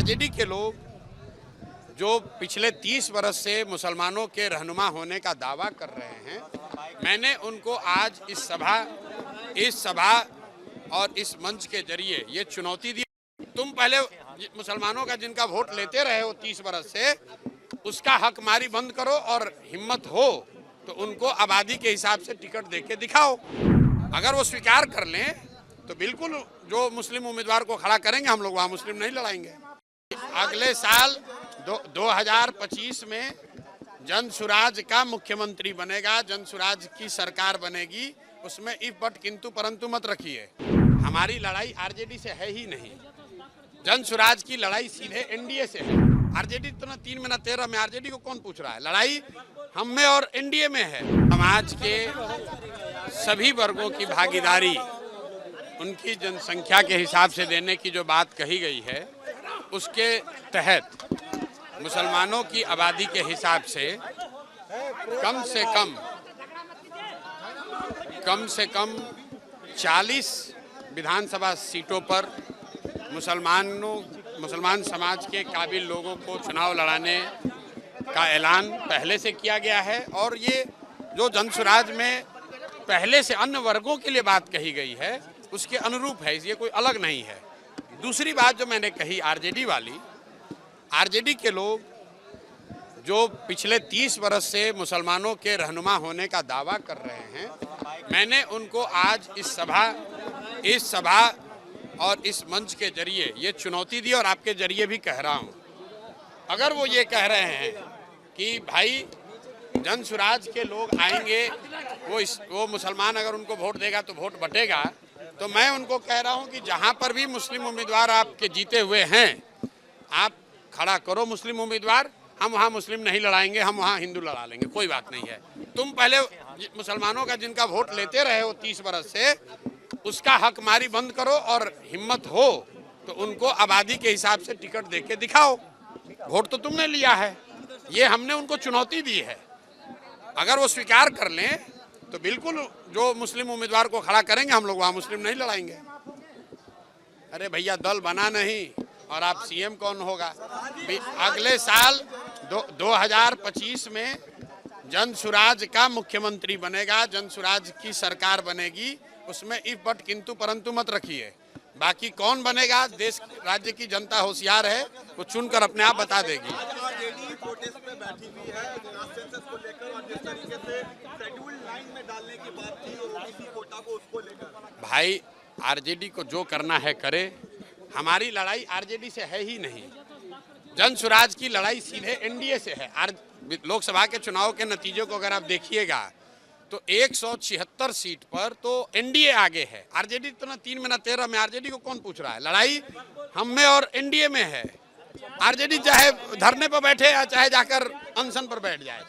RJD के लोग जो पिछले 30 वर्ष से मुसलमानों के रहनुमा होने का दावा कर रहे हैं, मैंने उनको आज इस सभा और इस मंच के जरिए ये चुनौती दी। तुम पहले मुसलमानों का जिनका वोट लेते रहे हो 30 वर्ष से, उसका हक मारी बंद करो और हिम्मत हो तो उनको आबादी के हिसाब से टिकट देके दिखाओ। अगर वो स्वीकार कर लें तो बिल्कुल जो मुस्लिम उम्मीदवार को खड़ा करेंगे, हम लोग वहाँ मुस्लिम नहीं लड़ाएंगे। अगले साल 2025 में जनसुराज का मुख्यमंत्री बनेगा, जनसुराज की सरकार बनेगी, उसमें इफ बट किंतु परंतु मत रखिए। हमारी लड़ाई आरजेडी से है ही नहीं, जनसुराज की लड़ाई सीधे एनडीए से है। आरजेडी तो ना 3 में ना 13 में, आरजेडी को कौन पूछ रहा है? लड़ाई हम में और एनडीए में है। समाज के सभी वर्गों की भागीदारी उनकी जनसंख्या के हिसाब से देने की जो बात कही गई है, उसके तहत मुसलमानों की आबादी के हिसाब से कम से कम 40 विधानसभा सीटों पर मुसलमान समाज के काबिल लोगों को चुनाव लड़ाने का ऐलान पहले से किया गया है। और ये जो जनसुराज में पहले से अन्य वर्गों के लिए बात कही गई है, उसके अनुरूप है, ये कोई अलग नहीं है। दूसरी बात जो मैंने कही आरजेडी वाली, आरजेडी के लोग जो पिछले 30 वर्ष से मुसलमानों के रहनुमा होने का दावा कर रहे हैं, मैंने उनको आज इस सभा और इस मंच के जरिए ये चुनौती दी और आपके जरिए भी कह रहा हूँ। अगर वो ये कह रहे हैं कि भाई जनसुराज के लोग आएंगे, वो मुसलमान अगर उनको वोट देगा तो वोट बटेगा, तो मैं उनको कह रहा हूं कि जहां पर भी मुस्लिम उम्मीदवार आपके जीते हुए हैं, आप खड़ा करो मुस्लिम उम्मीदवार। हम वहां मुस्लिम नहीं लड़ाएंगे, हम वहां हिंदू लड़ा लेंगे, कोई बात नहीं है। तुम पहले मुसलमानों का जिनका वोट लेते रहे हो 30 वर्ष से, उसका हक मारी बंद करो और हिम्मत हो तो उनको आबादी के हिसाब से टिकट देके दिखाओ। वोट तो तुमने लिया है, ये हमने उनको चुनौती दी है। अगर वो स्वीकार कर लें तो बिल्कुल जो मुस्लिम उम्मीदवार को खड़ा करेंगे, हम लोग वहाँ मुस्लिम नहीं लड़ाएंगे। अरे भैया, दल बना नहीं और आप सीएम कौन होगा? अगले साल 2025 में जनसुराज का मुख्यमंत्री बनेगा, जनसुराज की सरकार बनेगी, उसमें इफ बट किंतु परंतु मत रखिए। बाकी कौन बनेगा, देश राज्य की जनता होशियार है, वो चुनकर अपने आप बता देगी। भाई, आरजेडी को जो करना है करे, हमारी लड़ाई आरजेडी से है ही नहीं, जनसुराज की लड़ाई सीधे एनडीए से है। लोकसभा के चुनाव के नतीजों को अगर आप देखिएगा तो 176 सीट पर तो एनडीए आगे है। आरजेडी तो ना 3 में ना 13 में, आरजेडी को कौन पूछ रहा है? लड़ाई हम में और एनडीए में है। आरजेडी चाहे धरने पर बैठे या चाहे जाकर अनशन पर बैठ जाए।